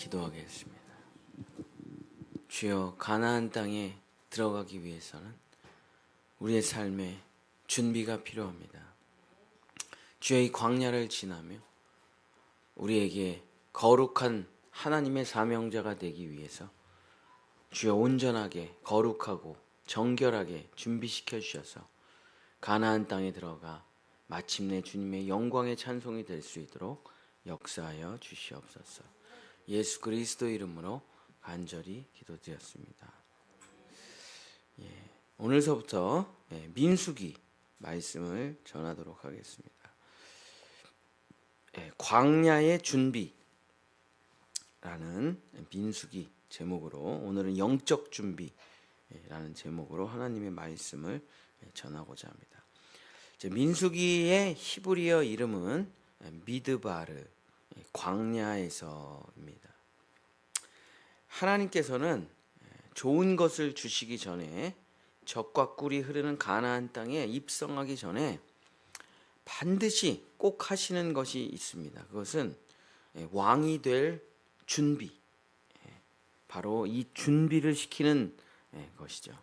기도하겠습니다. 주여, 가나안 땅에 들어가기 위해서는 우리의 삶에 준비가 필요합니다. 주여, 이 광야를 지나며 우리에게 거룩한 하나님의 사명자가 되기 위해서 주여 온전하게 거룩하고 정결하게 준비시켜 주셔서 가나안 땅에 들어가 마침내 주님의 영광의 찬송이 될 수 있도록 역사하여 주시옵소서. 예수 그리스도 이름으로 간절히 기도드렸습니다. 오늘서부터 민수기 말씀을 전하도록 하겠습니다. 광야의 준비라는 민수기 제목으로, 오늘은 영적 준비라는 제목으로 하나님의 말씀을 전하고자 합니다. 민수기의 히브리어 이름은 미드바르, 광야에서입니다. 하나님께서는 좋은 것을 주시기 전에, 젖과 꿀이 흐르는 가나안 땅에 입성하기 전에 반드시 꼭 하시는 것이 있습니다. 그것은 왕이 될 준비, 바로 이 준비를 시키는 것이죠.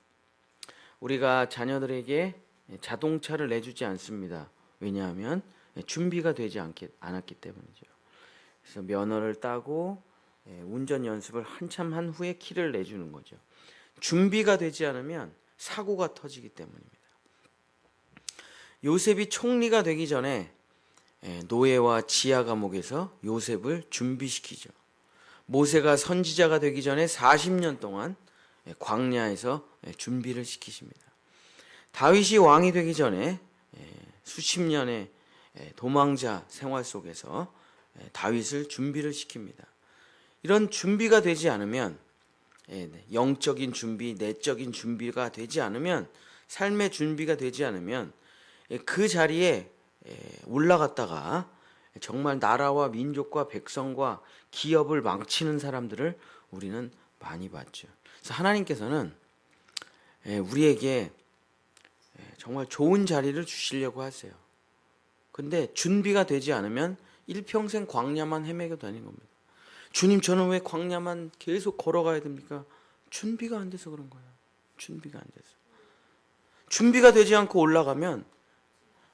우리가 자녀들에게 자동차를 내주지 않습니다. 왜냐하면 준비가 되지 않았기 때문이죠. 그래서 면허를 따고 운전 연습을 한참 한 후에 키를 내주는 거죠. 준비가 되지 않으면 사고가 터지기 때문입니다. 요셉이 총리가 되기 전에 노예와 지하 감옥에서 요셉을 준비시키죠. 모세가 선지자가 되기 전에 40년 동안 광야에서 준비를 시키십니다. 다윗이 왕이 되기 전에 수십 년의 도망자 생활 속에서 다윗을 준비를 시킵니다. 이런 준비가 되지 않으면, 영적인 준비, 내적인 준비가 되지 않으면, 삶의 준비가 되지 않으면 그 자리에 올라갔다가 정말 나라와 민족과 백성과 기업을 망치는 사람들을 우리는 많이 봤죠. 그래서 하나님께서는 우리에게 정말 좋은 자리를 주시려고 하세요. 근데 준비가 되지 않으면 일평생 광야만 헤매게 되는 겁니다. 주님, 저는 왜 광야만 계속 걸어가야 됩니까? 준비가 안 돼서 그런 거예요. 준비가 안 돼서. 준비가 되지 않고 올라가면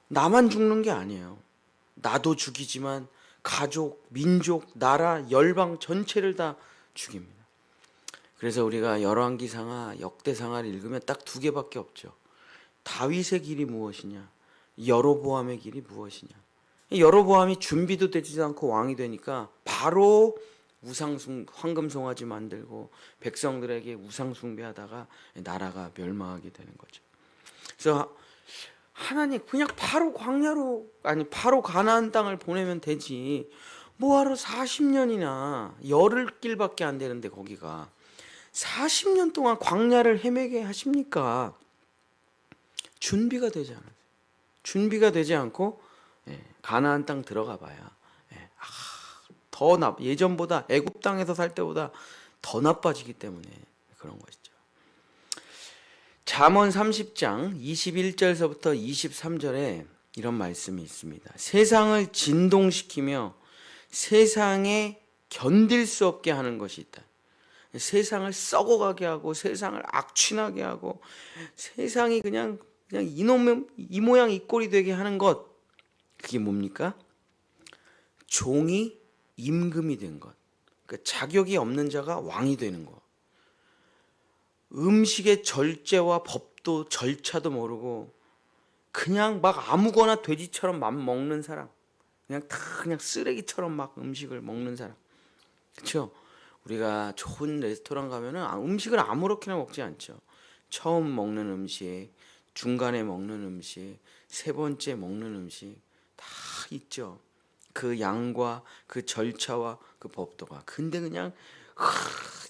나만 죽는 게 아니에요. 나도 죽이지만 가족, 민족, 나라, 열방 전체를 다 죽입니다. 그래서 우리가 열왕기상하, 역대상하를 읽으면 딱 두 개밖에 없죠. 다윗의 길이 무엇이냐, 여로보암의 길이 무엇이냐. 여로보암이 준비도 되지 않고 왕이 되니까 바로 황금송아지 만들고 백성들에게 우상숭배하다가 나라가 멸망하게 되는 거죠. 그래서 하나님, 그냥 바로 광야로, 바로 가나안 땅을 보내면 되지, 뭐하러 40년이나 열흘 길밖에 안 되는데 거기가 40년 동안 광야를 헤매게 하십니까? 준비가 되지 않아요. 준비가 되지 않고 가나안 땅 들어가 봐야 더 예전보다, 애굽 땅에서 살 때보다 더 나빠지기 때문에 그런 것이죠. 잠언 30장 21절서부터 23절에 이런 말씀이 있습니다. 세상을 진동시키며 세상에 견딜 수 없게 하는 것이 있다. 세상을 썩어가게 하고 세상을 악취나게 하고 세상이 그냥 이놈의 이 모양 이 꼴이 되게 하는 것, 그게 뭡니까? 종이 임금이 된 것, 그러니까 자격이 없는 자가 왕이 되는 것, 음식의 절제와 법도 절차도 모르고 그냥 막 아무거나 돼지처럼 맘 먹는 사람, 그냥 쓰레기처럼 막 음식을 먹는 사람. 그렇죠? 우리가 좋은 레스토랑 가면은 음식을 아무렇게나 먹지 않죠. 처음 먹는 음식, 중간에 먹는 음식, 세 번째 먹는 음식 다 있죠. 그 양과 그 절차와 그 법도가. 근데 그냥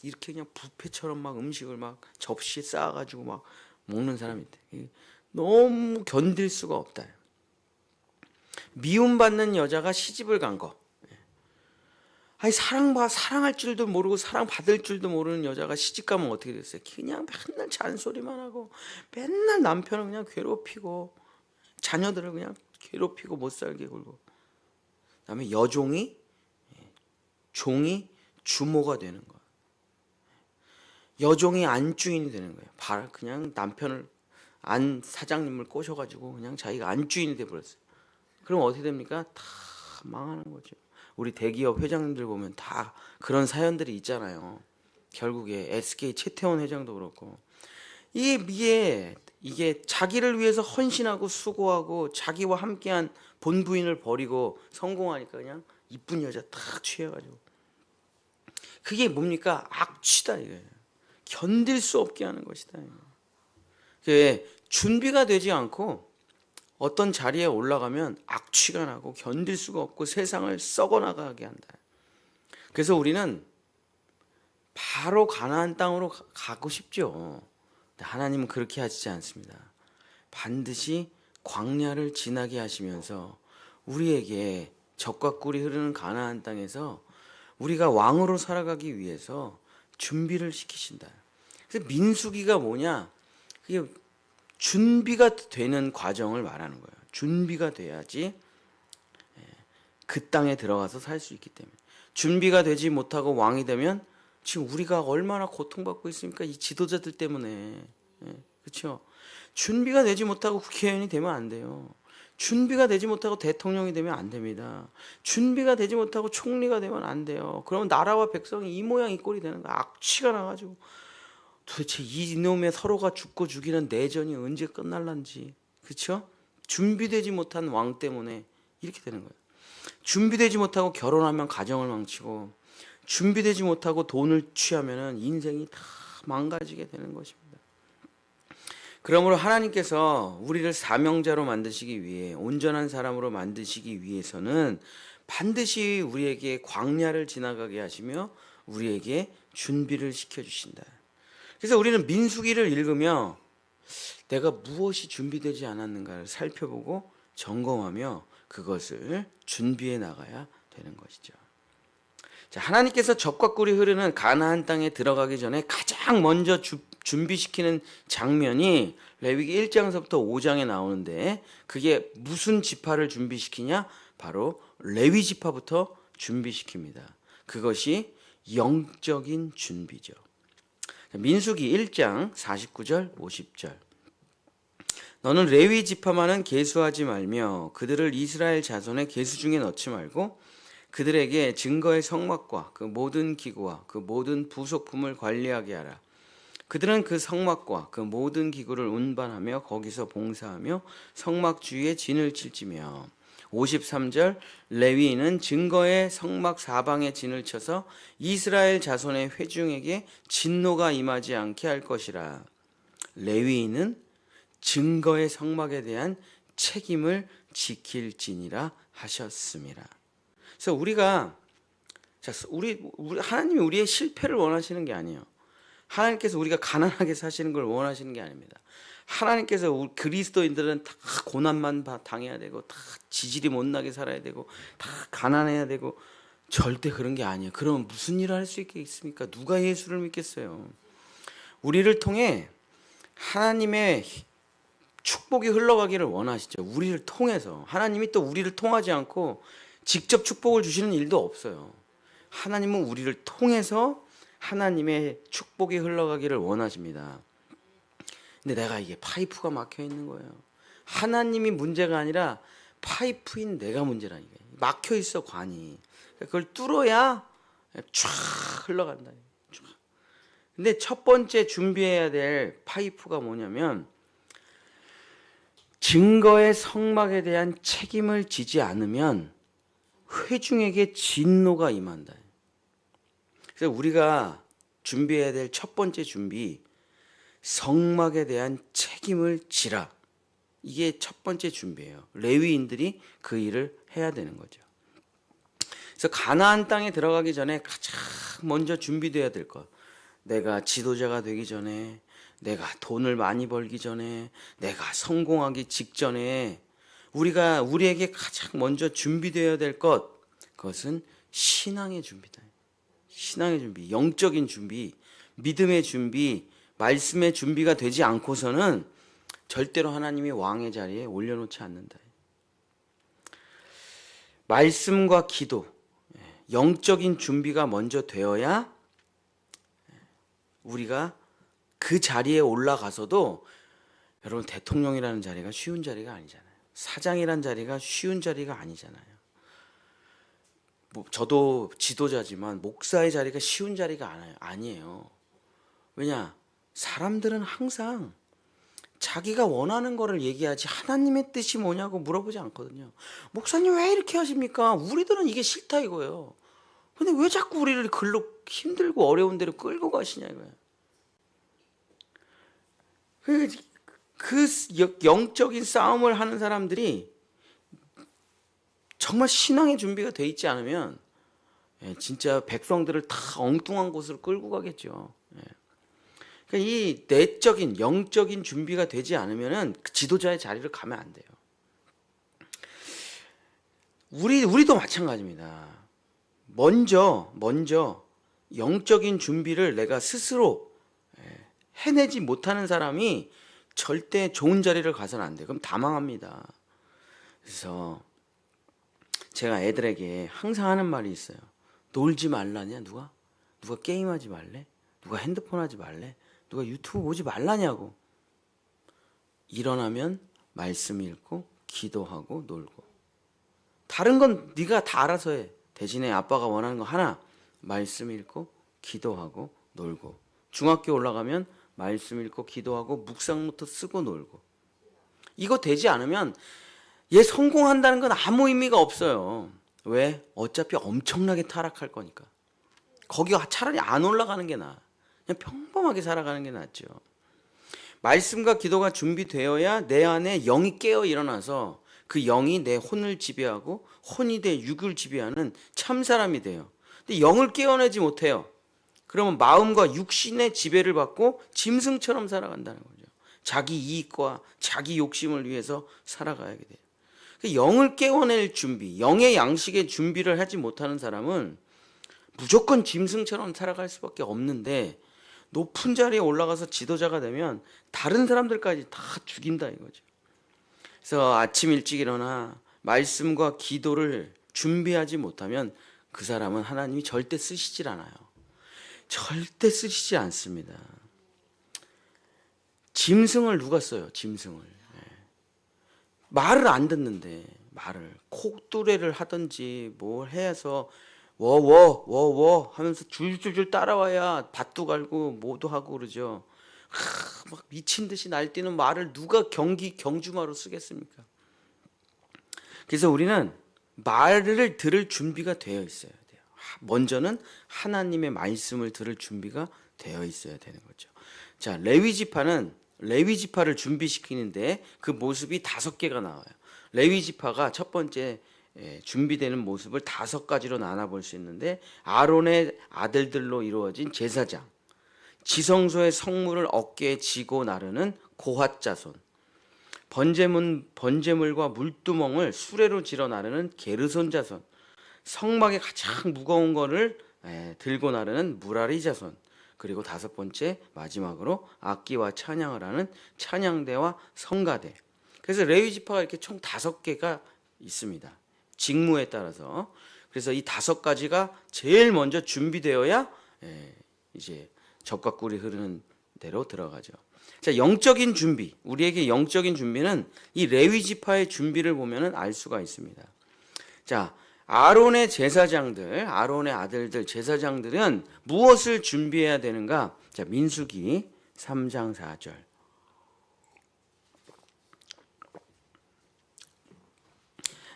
이렇게 그냥 뷔페처럼 막 음식을 막 접시에 쌓아가지고 막 먹는 사람이 있대. 너무 견딜 수가 없다. 미움받는 여자가 시집을 간 거. 사랑할 줄도 모르고 사랑받을 줄도 모르는 여자가 시집 가면 어떻게 됐어요? 그냥 맨날 잔소리만 하고 맨날 남편을 그냥 괴롭히고 자녀들을 그냥 괴롭히고 못 살게 굴고, 그다음에 종이 주모가 되는 거야. 여종이 안주인이 되는 거예요. 그냥 남편을 안 사장님을 꼬셔가지고 그냥 자기가 안주인이 돼버렸어요. 그럼 어떻게 됩니까? 다 망하는 거죠. 우리 대기업 회장님들 보면 다 그런 사연들이 있잖아요. 결국에 SK 최태원 회장도 그렇고 이게 자기를 위해서 헌신하고 수고하고 자기와 함께한 본부인을 버리고 성공하니까 그냥 이쁜 여자 탁 취해가지고 그게 뭡니까? 악취다 이거예요. 견딜 수 없게 하는 것이다. 그게 준비가 되지 않고 어떤 자리에 올라가면 악취가 나고 견딜 수가 없고 세상을 썩어나가게 한다. 그래서 우리는 바로 가나안 땅으로 가고 싶죠. 하나님은 그렇게 하시지 않습니다. 반드시 광야를 지나게 하시면서 우리에게 젖과 꿀이 흐르는 가나안 땅에서 우리가 왕으로 살아가기 위해서 준비를 시키신다. 그래서 민수기가 뭐냐? 그게 준비가 되는 과정을 말하는 거예요. 준비가 돼야지 그 땅에 들어가서 살 수 있기 때문에. 준비가 되지 못하고 왕이 되면 지금 우리가 얼마나 고통받고 있습니까? 이 지도자들 때문에. 그렇죠? 준비가 되지 못하고 국회의원이 되면 안 돼요. 준비가 되지 못하고 대통령이 되면 안 됩니다. 준비가 되지 못하고 총리가 되면 안 돼요. 그러면 나라와 백성이 이 모양 이 꼴이 되는 거야. 악취가 나가지고 도대체 이놈의 서로가 죽고 죽이는 내전이 언제 끝날란지. 그렇죠? 준비되지 못한 왕 때문에 이렇게 되는 거예요. 준비되지 못하고 결혼하면 가정을 망치고 준비되지 못하고 돈을 취하면 인생이 다 망가지게 되는 것입니다. 그러므로 하나님께서 우리를 사명자로 만드시기 위해 온전한 사람으로 만드시기 위해서는 반드시 우리에게 광야를 지나가게 하시며 우리에게 준비를 시켜주신다. 그래서 우리는 민수기를 읽으며 내가 무엇이 준비되지 않았는가를 살펴보고 점검하며 그것을 준비해 나가야 되는 것이죠. 자, 하나님께서 젖과 꿀이 흐르는 가나안 땅에 들어가기 전에 가장 먼저 준비시키는 장면이 레위기 1장서부터 5장에 나오는데 그게 무슨 지파를 준비시키냐? 바로 레위 지파부터 준비시킵니다. 그것이 영적인 준비죠. 민수기 1장 49절 50절 너는 레위 지파만은 계수하지 말며 그들을 이스라엘 자손의 계수 중에 넣지 말고 그들에게 증거의 성막과 그 모든 기구와 그 모든 부속품을 관리하게 하라. 그들은 그 성막과 그 모든 기구를 운반하며 거기서 봉사하며 성막 주위에 진을 칠지며 53절 레위인은 증거의 성막 사방에 진을 쳐서 이스라엘 자손의 회중에게 진노가 임하지 않게 할 것이라. 레위인은 증거의 성막에 대한 책임을 지킬지니라 하셨음이라. 그래서 하나님이 우리의 실패를 원하시는 게 아니에요. 하나님께서 우리가 가난하게 사시는 걸 원하시는 게 아닙니다. 하나님께서 그리스도인들은 다 고난만 당해야 되고 다 지질이 못나게 살아야 되고 다 가난해야 되고 절대 그런 게 아니에요. 그러면 무슨 일을 할 수 있겠습니까? 누가 예수를 믿겠어요? 우리를 통해 하나님의 축복이 흘러가기를 원하시죠. 우리를 통해서. 하나님이 또 우리를 통하지 않고 직접 축복을 주시는 일도 없어요. 하나님은 우리를 통해서 하나님의 축복이 흘러가기를 원하십니다. 근데 내가 이게 파이프가 막혀 있는 거예요. 하나님이 문제가 아니라 파이프인 내가 문제라니까. 막혀 있어 관이. 그걸 뚫어야 쫙 흘러간다. 쫙. 근데 첫 번째 준비해야 될 파이프가 뭐냐면 증거의 성막에 대한 책임을 지지 않으면 회중에게 진노가 임한다. 그래서 우리가 준비해야 될 첫 번째 준비, 성막에 대한 책임을 지라. 이게 첫 번째 준비예요. 레위인들이 그 일을 해야 되는 거죠. 그래서 가나안 땅에 들어가기 전에 가장 먼저 준비돼야 될 것. 내가 지도자가 되기 전에, 내가 돈을 많이 벌기 전에, 내가 성공하기 직전에 우리에게 가장 먼저 준비되어야 될 것, 그것은 신앙의 준비다. 신앙의 준비, 영적인 준비, 믿음의 준비, 말씀의 준비가 되지 않고서는 절대로 하나님이 왕의 자리에 올려놓지 않는다. 말씀과 기도, 영적인 준비가 먼저 되어야 우리가 그 자리에 올라가서도, 여러분 대통령이라는 자리가 쉬운 자리가 아니잖아요. 사장이라는 자리가 쉬운 자리가 아니잖아요. 저도 지도자지만 목사의 자리가 쉬운 자리가 아니에요. 왜냐? 사람들은 항상 자기가 원하는 거를 얘기하지 하나님의 뜻이 뭐냐고 물어보지 않거든요. 목사님 왜 이렇게 하십니까? 우리들은 이게 싫다 이거예요. 근데 왜 자꾸 우리를 글로 힘들고 어려운 데로 끌고 가시냐 이거예요. 그 영적인 싸움을 하는 사람들이 정말 신앙의 준비가 돼 있지 않으면 진짜 백성들을 다 엉뚱한 곳으로 끌고 가겠죠. 그러니까 이 내적인 영적인 준비가 되지 않으면은 그 지도자의 자리를 가면 안 돼요. 우리도 마찬가지입니다. 먼저 영적인 준비를 내가 스스로 해내지 못하는 사람이 절대 좋은 자리를 가서는 안 돼요. 그럼 다 망합니다. 그래서 제가 애들에게 항상 하는 말이 있어요. 놀지 말라냐 누가 게임하지 말래? 누가 핸드폰 하지 말래? 누가 유튜브 보지 말라냐고. 일어나면 말씀 읽고 기도하고 놀고. 다른 건 네가 다 알아서 해. 대신에 아빠가 원하는 거 하나, 말씀 읽고 기도하고 놀고. 중학교 올라가면 말씀 읽고 기도하고 묵상노트 쓰고 놀고. 이거 되지 않으면 얘 성공한다는 건 아무 의미가 없어요. 왜? 어차피 엄청나게 타락할 거니까. 거기 차라리 안 올라가는 게 나아. 그냥 평범하게 살아가는 게 낫죠. 말씀과 기도가 준비되어야 내 안에 영이 깨어 일어나서 그 영이 내 혼을 지배하고 혼이 내 육을 지배하는 참 사람이 돼요. 근데 영을 깨어내지 못해요. 그러면 마음과 육신의 지배를 받고 짐승처럼 살아간다는 거죠. 자기 이익과 자기 욕심을 위해서 살아가야 돼요. 영을 깨어낼 준비, 영의 양식의 준비를 하지 못하는 사람은 무조건 짐승처럼 살아갈 수밖에 없는데, 높은 자리에 올라가서 지도자가 되면 다른 사람들까지 다 죽인다 이거죠. 그래서 아침 일찍 일어나 말씀과 기도를 준비하지 못하면 그 사람은 하나님이 절대 쓰시질 않아요. 절대 쓰시지 않습니다. 짐승을 누가 써요? 짐승을. 말을 안 듣는데, 말을 콧뚜레를 하든지 뭘 해서 워워 하면서 줄줄줄 따라와야 밭도 갈고 뭐도 하고 그러죠. 막 미친 듯이 날뛰는 말을 누가 경주마로 쓰겠습니까? 그래서 우리는 말을 들을 준비가 되어 있어야 돼요. 먼저는 하나님의 말씀을 들을 준비가 되어 있어야 되는 거죠. 자, 레위 지파를 준비시키는데 그 모습이 5개가 나와요. 레위 지파가 첫 번째 준비되는 모습을 5가지로 나눠볼 수 있는데, 아론의 아들들로 이루어진 제사장, 지성소의 성물을 어깨에 지고 나르는 고핫 자손, 번제물과 물두멍을 수레로 지러 나르는 게르손 자손, 성막에 가장 무거운 거를 들고 나르는 무라리 자손, 그리고 5번째 마지막으로 악기와 찬양을 하는 찬양대와 성가대. 그래서 레위 지파가 이렇게 총 5개가 있습니다. 직무에 따라서. 그래서 이 5가지가 제일 먼저 준비되어야 이제 젖과 꿀이 흐르는 대로 들어가죠. 자, 영적인 준비. 우리에게 영적인 준비는 이 레위 지파의 준비를 보면은 알 수가 있습니다. 자, 아론의 제사장들, 아론의 아들들 제사장들은 무엇을 준비해야 되는가? 자, 민수기 3장 4절.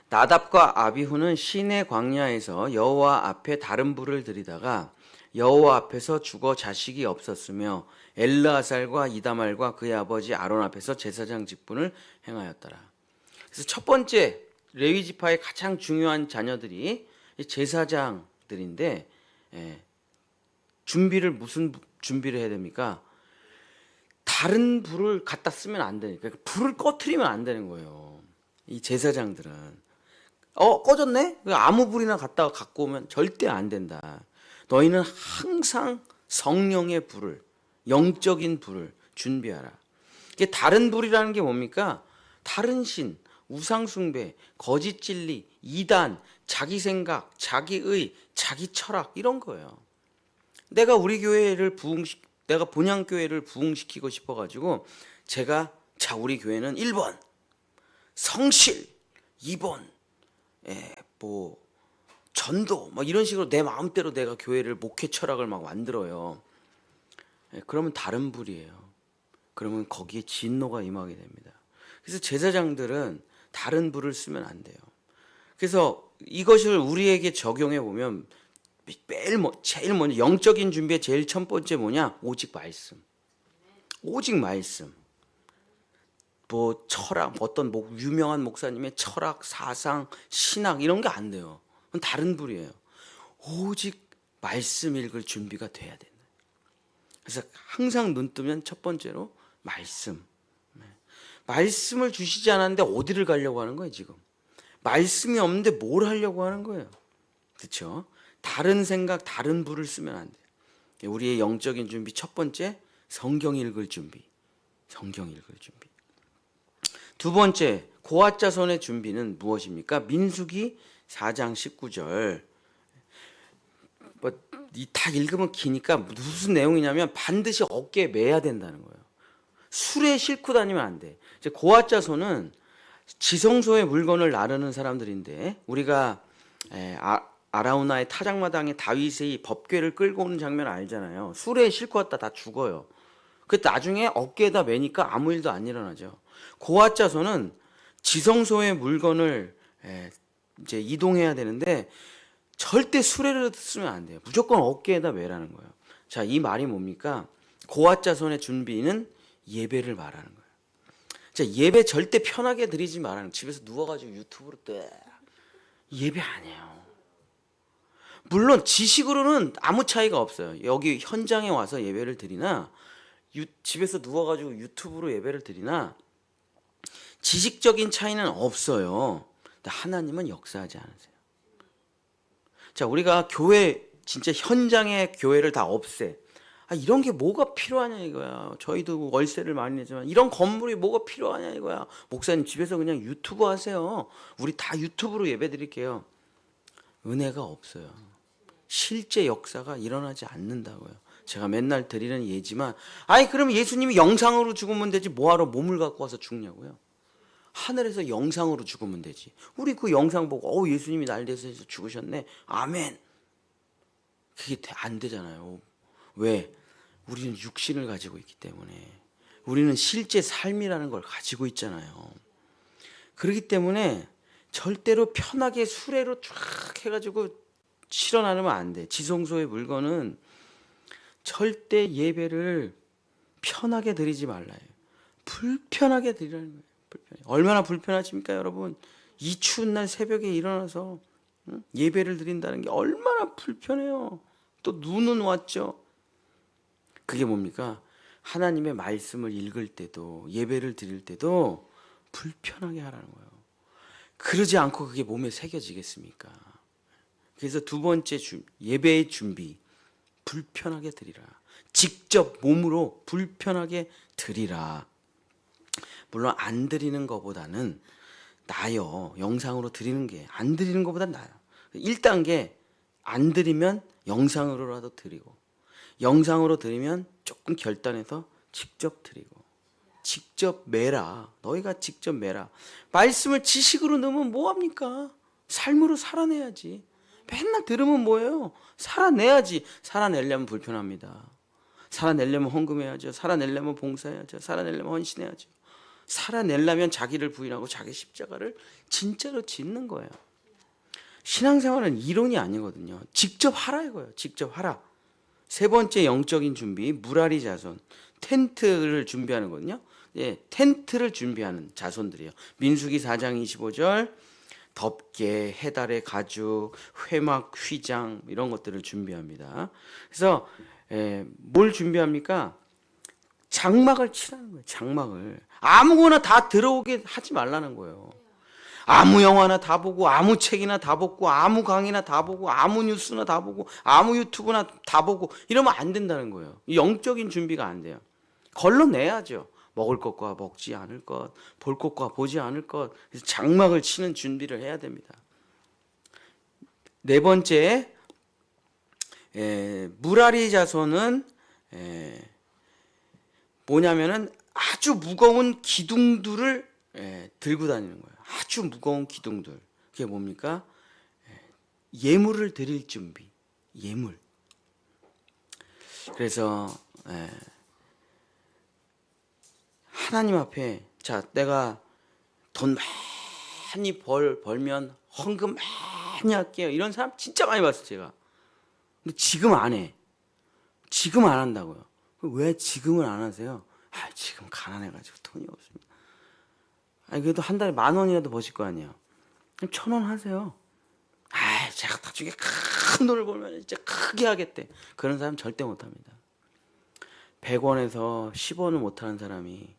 나답과 아비후는 시내 광야에서 여호와 앞에 다른 불을 들이다가 여호와 앞에서 죽어 자식이 없었으며 엘르아살과 이다말과 그의 아버지 아론 앞에서 제사장 직분을 행하였더라. 그래서 첫 번째 레위 지파의 가장 중요한 자녀들이 제사장들인데, 무슨 준비를 해야 됩니까? 다른 불을 갖다 쓰면 안 되니까, 불을 꺼트리면 안 되는 거예요. 이 제사장들은 꺼졌네? 아무 불이나 갖고 오면 절대 안 된다. 너희는 항상 성령의 불을, 영적인 불을 준비하라. 이게 다른 불이라는 게 뭡니까? 다른 신, 우상숭배, 거짓 진리, 이단, 자기 생각, 자기의, 자기 철학 이런 거예요. 내가 우리 교회를 내가 본향교회를 부흥시키고 싶어가지고 제가 자 우리 교회는 1번 성실, 2번 뭐 전도 막 이런 식으로 내 마음대로 내가 교회를 목회 철학을 막 만들어요. 그러면 다른 불이에요. 그러면 거기에 진노가 임하게 됩니다. 그래서 제사장들은 다른 불을 쓰면 안 돼요. 그래서 이것을 우리에게 적용해 보면 제일 먼저 영적인 준비의 제일 첫 번째 뭐냐? 오직 말씀. 오직 말씀. 뭐 철학, 어떤 유명한 목사님의 철학, 사상, 신학 이런 게 안 돼요. 그건 다른 불이에요. 오직 말씀 읽을 준비가 돼야 된다. 그래서 항상 눈 뜨면 첫 번째로 말씀. 말씀을 주시지 않았는데 어디를 가려고 하는 거예요 지금? 말씀이 없는데 뭘 하려고 하는 거예요? 그렇죠? 다른 생각, 다른 불을 쓰면 안 돼요. 우리의 영적인 준비 첫 번째, 성경 읽을 준비. 성경 읽을 준비. 두 번째, 고아자손의 준비는 무엇입니까? 민수기 4장 19절. 다 읽으면 기니까 무슨 내용이냐면 반드시 어깨에 매야 된다는 거예요. 술에 싣고 다니면 안 돼. 이제 고아자손은 지성소의 물건을 나르는 사람들인데 우리가 아라우나의 타작마당에 다윗의 법궤를 끌고 오는 장면 알잖아요. 술에 싣고 왔다 다 죽어요. 그 나중에 어깨에다 매니까 아무 일도 안 일어나죠. 고아자손은 지성소의 물건을 이제 이동해야 되는데 절대 수레를 쓰면 안 돼요. 무조건 어깨에다 매라는 거예요. 자, 이 말이 뭡니까? 고아자손의 준비는 예배를 말하는 거예요. 자, 예배 절대 편하게 드리지 말라는 거예요. 집에서 누워가지고 유튜브로 예배 아니에요. 물론 지식으로는 아무 차이가 없어요. 여기 현장에 와서 예배를 드리나 집에서 누워가지고 유튜브로 예배를 드리나 지식적인 차이는 없어요. 근데 하나님은 역사하지 않으세요. 자, 우리가 교회 진짜 현장의 교회를 다 없애. 이런 게 뭐가 필요하냐 이거야. 저희도 월세를 많이 내지만 이런 건물이 뭐가 필요하냐 이거야. 목사님 집에서 그냥 유튜브 하세요. 우리 다 유튜브로 예배 드릴게요. 은혜가 없어요. 실제 역사가 일어나지 않는다고요. 제가 맨날 드리는 예지만 그럼 예수님이 영상으로 죽으면 되지 뭐하러 몸을 갖고 와서 죽냐고요. 하늘에서 영상으로 죽으면 되지. 우리 그 영상 보고 예수님이 날 대해서 죽으셨네. 아멘. 그게 안 되잖아요. 왜? 우리는 육신을 가지고 있기 때문에. 우리는 실제 삶이라는 걸 가지고 있잖아요. 그렇기 때문에 절대로 편하게 수레로 쫙 해가지고 실어 나르면 안 돼. 지성소의 물건은 절대 예배를 편하게 드리지 말라요. 불편하게 드리라는 거예요. 얼마나 불편하십니까 여러분? 이 추운 날 새벽에 일어나서 예배를 드린다는 게 얼마나 불편해요. 또 눈은 왔죠. 그게 뭡니까? 하나님의 말씀을 읽을 때도 예배를 드릴 때도 불편하게 하라는 거예요. 그러지 않고 그게 몸에 새겨지겠습니까? 그래서 두 번째 예배의 준비, 불편하게 드리라. 직접 몸으로 불편하게 드리라. 물론 안 드리는 것보다는 나아요. 영상으로 드리는 게 안 드리는 것보다 나아요. 1단계 안 드리면 영상으로라도 드리고 영상으로 드리면 조금 결단해서 직접 드리고 직접 매라. 너희가 직접 매라. 말씀을 지식으로 넣으면 뭐합니까? 삶으로 살아내야지. 맨날 들으면 뭐예요? 살아내야지. 살아내려면 불편합니다. 살아내려면 헌금해야죠. 살아내려면 봉사해야죠. 살아내려면 헌신해야죠. 살아내려면 자기를 부인하고 자기 십자가를 진짜로 짓는 거예요. 신앙생활은 이론이 아니거든요. 직접 하라 이거예요. 직접 하라. 세 번째 영적인 준비, 무라리 자손, 텐트를 준비하는 거거든요. 텐트를 준비하는 자손들이에요. 민수기 4장 25절, 덮개, 해달의 가죽, 회막, 휘장 이런 것들을 준비합니다. 그래서 뭘 준비합니까? 장막을 치라는 거예요. 장막을. 아무거나 다 들어오게 하지 말라는 거예요. 아무 영화나 다 보고 아무 책이나 다 보고 아무 강의나 다 보고 아무 뉴스나 다 보고 아무 유튜브나 다 보고 이러면 안 된다는 거예요. 영적인 준비가 안 돼요. 걸러내야죠. 먹을 것과 먹지 않을 것, 볼 것과 보지 않을 것. 그래서 장막을 치는 준비를 해야 됩니다. 네 번째, 무라리 자손은 뭐냐면은 아주 무거운 기둥들을 들고 다니는 거예요. 아주 무거운 기둥들. 그게 뭡니까? 예물을 드릴 준비. 예물. 그래서 하나님 앞에 자 내가 돈 많이 벌면 헌금 많이 할게요. 이런 사람 진짜 많이 봤어요, 제가. 근데 지금 안 해. 지금 안 한다고요. 왜 지금은 안 하세요? 지금 가난해가지고 돈이 없습니다. 그래도 한 달에 10,000원이라도 버실 거 아니에요. 그럼 1,000원 하세요. 제가 나중에 큰 돈을 벌면 진짜 크게 하겠대. 그런 사람 절대 못합니다. 100원에서 10원을 못하는 사람이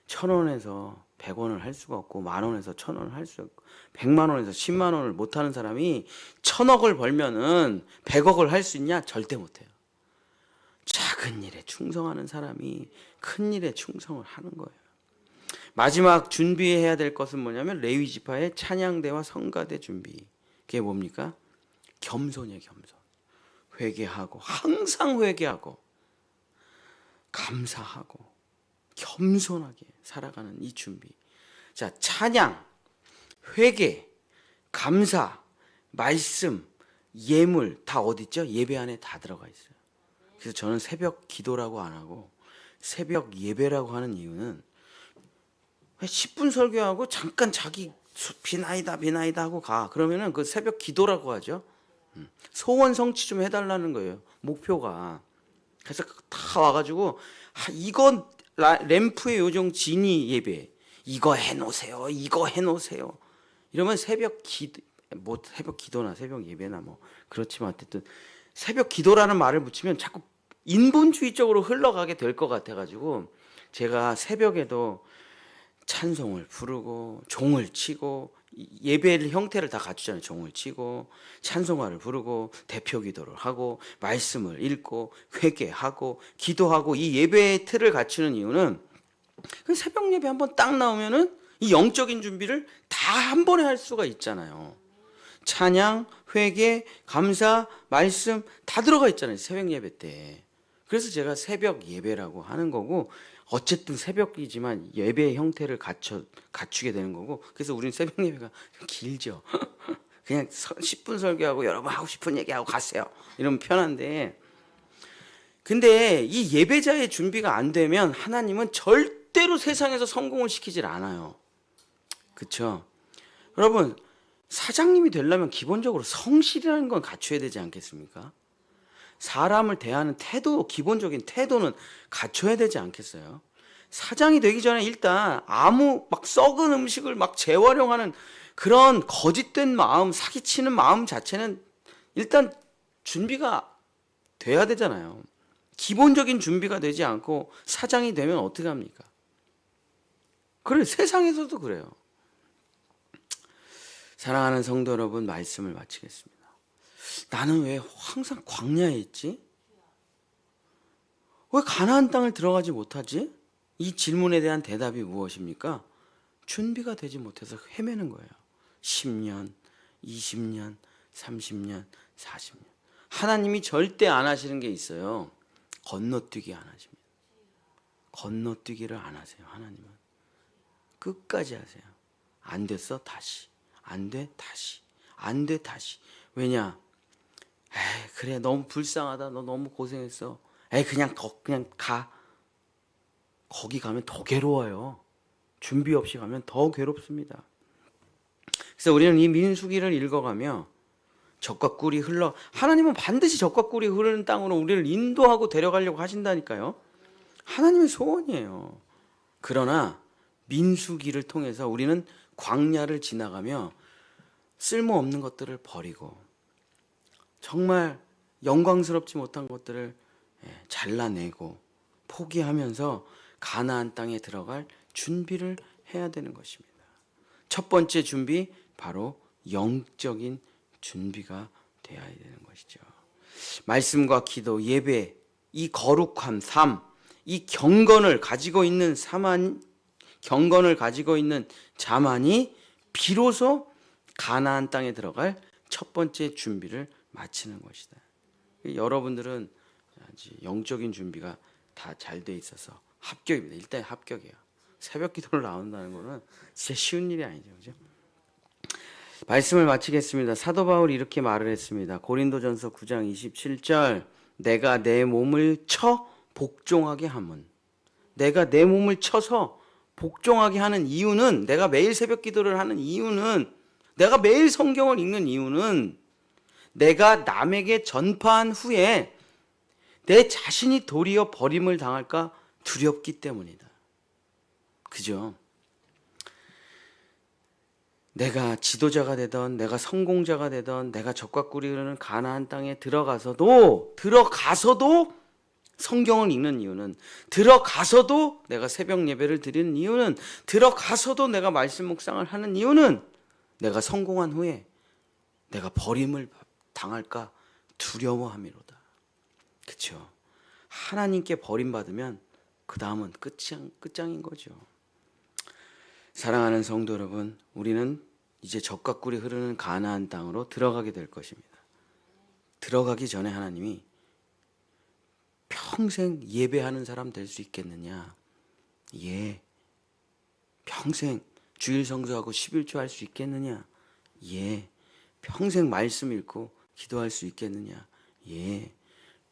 1,000원에서 100원을 할 수가 없고 10,000원에서 1,000원을 할 수 없고 100만 원에서 10만 원을 못하는 사람이 1,000억을 벌면은 100억을 할 수 있냐? 절대 못해요. 작은 일에 충성하는 사람이 큰 일에 충성을 하는 거예요. 마지막 준비해야 될 것은 뭐냐면 레위 지파의 찬양대와 성가대 준비. 그게 뭡니까? 겸손이에요, 겸손. 회개하고 항상 회개하고 감사하고 겸손하게 살아가는 이 준비. 자, 찬양, 회개, 감사, 말씀, 예물 다 어디 있죠? 예배 안에 다 들어가 있어요. 그래서 저는 새벽 기도라고 안 하고 새벽 예배라고 하는 이유는 10분 설교하고 잠깐 자기 비나이다 하고 가. 그러면은 그 새벽 기도라고 하죠. 소원 성취 좀 해달라는 거예요. 목표가. 그래서 다 와가지고 이건 램프의 요정 지니 예배. 이거 해놓으세요. 이거 해놓으세요. 이러면 새벽 기도나 새벽 예배나 뭐 그렇지만 어쨌든 새벽 기도라는 말을 붙이면 자꾸 인본주의적으로 흘러가게 될 것 같아가지고 제가 새벽에도 찬송을 부르고 종을 치고 예배 형태를 다 갖추잖아요. 종을 치고 찬송가를 부르고 대표 기도를 하고 말씀을 읽고 회개하고 기도하고 이 예배의 틀을 갖추는 이유는 새벽 예배 한번 딱 나오면은 이 영적인 준비를 다 한 번에 할 수가 있잖아요. 찬양, 회개, 감사, 말씀 다 들어가 있잖아요. 새벽 예배 때. 그래서 제가 새벽 예배라고 하는 거고 어쨌든 새벽이지만 예배의 형태를 갖추게 되는 거고 그래서 우리는 새벽 예배가 길죠. 그냥 10분 설교하고 여러분 하고 싶은 얘기하고 가세요. 이러면 편한데 근데 이 예배자의 준비가 안 되면 하나님은 절대로 세상에서 성공을 시키질 않아요. 그렇죠? 여러분 사장님이 되려면 기본적으로 성실이라는 건 갖춰야 되지 않겠습니까? 사람을 대하는 태도, 기본적인 태도는 갖춰야 되지 않겠어요? 사장이 되기 전에 일단 아무 막 썩은 음식을 막 재활용하는 그런 거짓된 마음, 사기치는 마음 자체는 일단 준비가 돼야 되잖아요. 기본적인 준비가 되지 않고 사장이 되면 어떻게 합니까? 그래, 세상에서도 그래요. 사랑하는 성도 여러분, 말씀을 마치겠습니다. 나는 왜 항상 광야에 있지? 왜 가나안 땅을 들어가지 못하지? 이 질문에 대한 대답이 무엇입니까? 준비가 되지 못해서 헤매는 거예요. 10년, 20년, 30년, 40년. 하나님이 절대 안 하시는 게 있어요. 건너뛰기 안 하십니다. 건너뛰기를 안 하세요. 하나님은. 끝까지 하세요. 안 됐어? 다시. 안 돼? 다시. 안 돼? 다시. 왜냐? 그래 너무 불쌍하다. 너 너무 고생했어. 그냥 가. 거기 가면 더 괴로워요. 준비 없이 가면 더 괴롭습니다. 그래서 우리는 이 민수기를 읽어가며 젖과 꿀이 흘러 하나님은 반드시 젖과 꿀이 흐르는 땅으로 우리를 인도하고 데려가려고 하신다니까요. 하나님의 소원이에요. 그러나 민수기를 통해서 우리는 광야를 지나가며 쓸모없는 것들을 버리고 정말 영광스럽지 못한 것들을 잘라내고 포기하면서 가나안 땅에 들어갈 준비를 해야 되는 것입니다. 첫 번째 준비 바로 영적인 준비가 되어야 되는 것이죠. 말씀과 기도, 예배, 이 거룩한 삶, 이 경건을 가지고 있는 자만이 비로소 가나안 땅에 들어갈 첫 번째 준비를 마치는 것이다. 여러분들은 아주 영적인 준비가 다 잘 돼 있어서 합격입니다. 일단 합격이에요. 새벽 기도를 나온다는 거는 진짜 쉬운 일이 아니죠. 그죠? 말씀을 마치겠습니다. 사도 바울이 이렇게 말을 했습니다. 고린도전서 9장 27절 내가 내 몸을 쳐 복종하게 함은 내가 내 몸을 쳐서 복종하게 하는 이유는 내가 매일 새벽 기도를 하는 이유는 내가 매일 성경을 읽는 이유는 내가 남에게 전파한 후에 내 자신이 도리어 버림을 당할까 두렵기 때문이다. 그죠? 내가 지도자가 되던 내가 성공자가 되던 내가 젖과 꿀이 흐르는 가나안 땅에 들어가서도 성경을 읽는 이유는 들어가서도 내가 새벽 예배를 드리는 이유는 들어가서도 내가 말씀 묵상을 하는 이유는 내가 성공한 후에 내가 버림을 당할까 두려워함이로다. 그렇죠? 하나님께 버림받으면 그 다음은 끝장인 거죠. 사랑하는 성도 여러분, 우리는 이제 젖과 꿀이 흐르는 가나안 땅으로 들어가게 될 것입니다. 들어가기 전에 하나님이 평생 예배하는 사람 될 수 있겠느냐? 예. 평생 주일 성수하고 11조 할 수 있겠느냐? 예. 평생 말씀 읽고 기도할 수 있겠느냐? 예.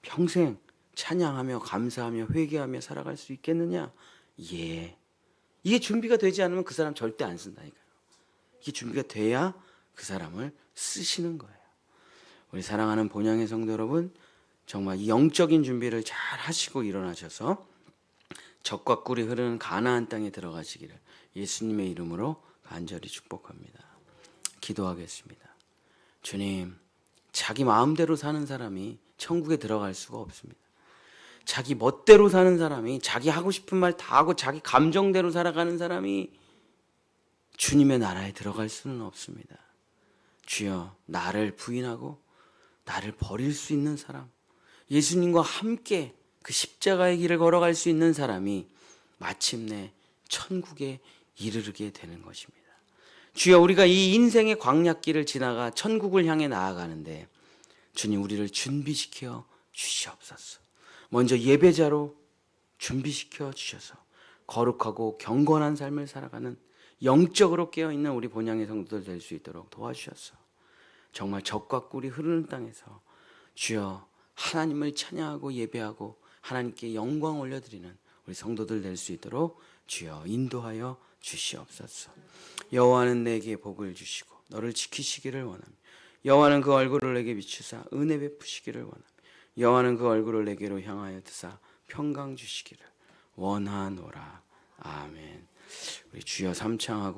평생 찬양하며 감사하며 회개하며 살아갈 수 있겠느냐? 예. 이게 준비가 되지 않으면 그 사람 절대 안 쓴다니까요. 이게 준비가 돼야 그 사람을 쓰시는 거예요. 우리 사랑하는 본향의 성도 여러분, 정말 이 영적인 준비를 잘 하시고 일어나셔서 젖과 꿀이 흐르는 가나안 땅에 들어가시기를 예수님의 이름으로 간절히 축복합니다. 기도하겠습니다. 주님, 자기 마음대로 사는 사람이 천국에 들어갈 수가 없습니다. 자기 멋대로 사는 사람이 자기 하고 싶은 말 다 하고 자기 감정대로 살아가는 사람이 주님의 나라에 들어갈 수는 없습니다. 주여, 나를 부인하고 나를 버릴 수 있는 사람, 예수님과 함께 그 십자가의 길을 걸어갈 수 있는 사람이 마침내 천국에 이르게 되는 것입니다. 주여, 우리가 이 인생의 광야길을 지나가 천국을 향해 나아가는데 주님, 우리를 준비시켜 주시옵소서. 먼저 예배자로 준비시켜 주셔서 거룩하고 경건한 삶을 살아가는 영적으로 깨어있는 우리 본향의 성도들 될 수 있도록 도와주셔서 정말 젖과 꿀이 흐르는 땅에서 주여 하나님을 찬양하고 예배하고 하나님께 영광 올려드리는 우리 성도들 될 수 있도록 주여 인도하여 주시옵소서. 여호와는 내게 복을 주시고 너를 지키시기를 원하며 여호와는 그 얼굴을 내게 비추사 은혜 베푸시기를 원하며 여호와는 그 얼굴을 내게로 향하여 드사 평강 주시기를 원하노라. 아멘. 우리 주여 삼창하고